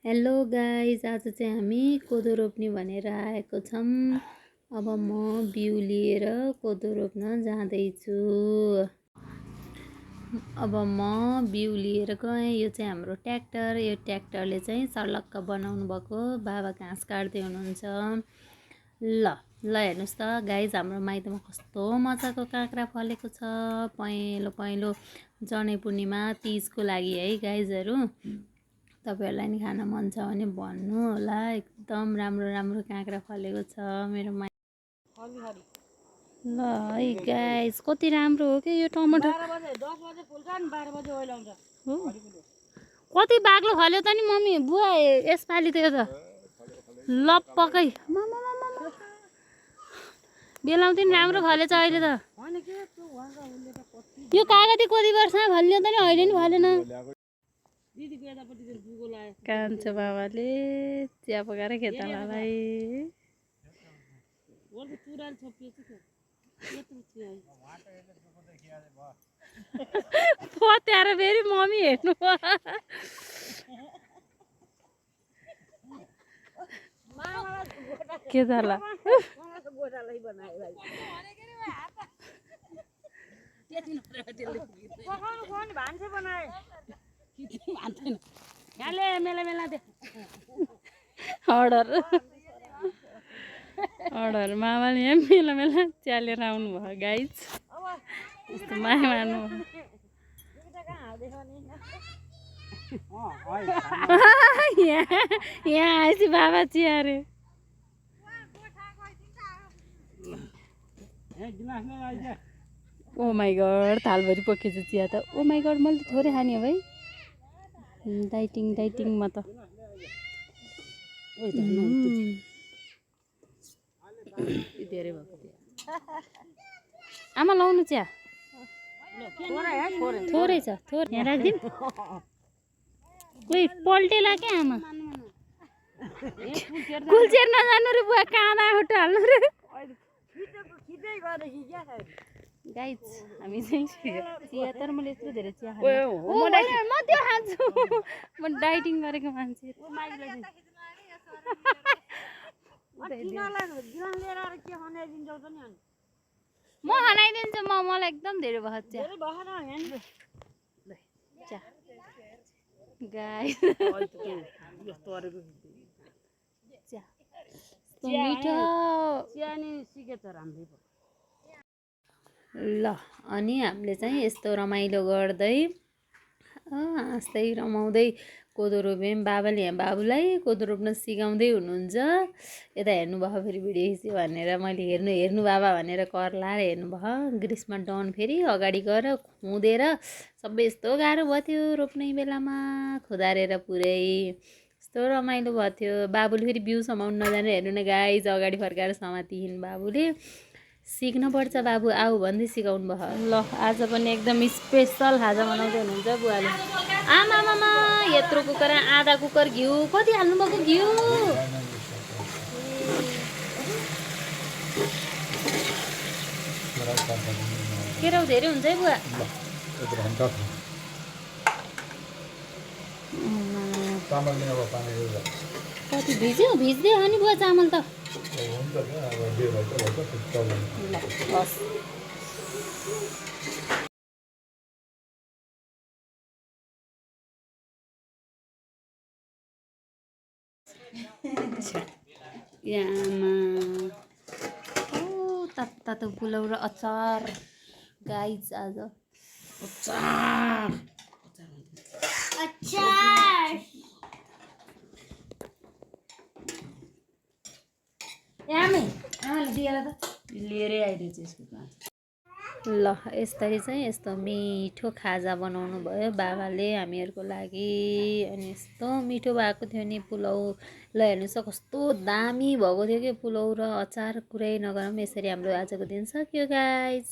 Hello guys, आज चाहिँ हामी कोदो रोप्ने भनेर आएको छौँ। अब म बिउ लिएर कोदो रोप्न जाँदैछु। अब म बिउ लिएर गएँ। यो चाहिँ हाम्रो ट्र्याक्टर। यो ट्र्याक्टरले चाहिँ सर्लक्क बनाउनु भएको। बाबा घाँस काट्दै हुनुहुन्छ। ल हेर्नुहोस् त गाइज, हाम्रो माइतमा कस्तो मजाको काँक्रा फलेको छ। पहेँलो पहेँलो जनै पूर्णिमा तिजको लागि है गाइजहरू। तपाईहरुलाई नि खान मन छ भने भन्नु होला। एकदम राम्रो राम्रो काँक्रा फलेको छ मेरो मा। ल है गाइस, कति राम्रो हो कि यो टमाटर। 10 बजे फुल्छ नि 12 बजे ओइलाउँछ हो। कति बाक्लो फल्यो त नि मम्मी बुवा यसपालि त यो त लप्पकै बेलाउँदै नि राम्रो फलेछ अहिले त। यो कागती कति वर्षमा फल्यो त नि, अहिले नि फलेन। कान्छ बाबाले चिया पकाएर खेतालालाई पत्याएर फेरि मम्मी हेर्नु के जाला अर्डर मामाले यहाँ मेला मेला चिया लिएर आउनु भयो गाइज। यस्तो माया मार्नु यहाँ आएपछि बाबा चिया अरे। ओ माई गड, थालभरि पकेछ चिया त। ओ माई गड, मैले त थोरै खाने हो भाइ। डाइटिङ म त। आमा लाउनु चिया थोरै छ, थोरै यहाँ राखिदिउँ। कोही पल्टेला क्या आमा। कुलचेर नजानु रे बुवा, काँदा खुट्टा हाल्नु रे। गाइज हामी चाहिँ चिया, तर मैले यत्रो धेरै चिया खान्छु। म त्यो खान्छु, म डाइटिङ गरेको मान्छे। म खनाइदिन्छु, मलाई एकदम धेरै भयो चिया। गाइस मिठो ल। अनि हामीले चाहिँ यस्तो रमाइलो गर्दै हाँस्दै रमाउँदै कोदो रोप्यौँ। बाबाले यहाँ बाबुलाई कोदो रोप्न सिकाउँदै हुनुहुन्छ। यता हेर्नुभयो फेरि भिडियो खिच्यो भनेर, मैले हेर्नु बाबा भनेर कर लाएर हेर्नुभयो। ग्रीष्म डन फेरि अगाडि गएर खुँदेर सबै यस्तो गाह्रो भयो थियो रोप्ने बेलामा, खुदारेर पुरै यस्तो रमाइलो भयो थियो। बाबुले फेरि बिउ समाउनु नजानेर हेर्नु न गाइज, अगाडि फर्काएर समातिन् बाबुले। सिक्नुपर्छ बाबु आऊ भन्दै सिकाउनु भयो। ल आज पनि एकदम स्पेसल खाजा बनाउँदै हुनुहुन्छ बुवाले। आमामामा यत्रो कुकर, आधा कुकर घिउ। कति हाल्नुभएको घिउ? केराउ धेरै हुन्छ है बुवा। कति भिज्यो? भिज्दै हो नि बुवा चामल त। तातो पुलाउ र अचार गाइज। आज अचार लिएरै आइदिन्छ यसको। ल यसरी चाहिँ यस्तो मिठो खाजा बनाउनु भयो बाबाले हामीहरूको लागि। अनि यस्तो मिठो भएको थियो नि पुलाउ। ल हेर्नुहोस् त कस्तो दामी भएको थियो कि पुलाउ र अचार, कुरै नगरौँ। यसरी हाम्रो आजको दिन सक्यो गाइज।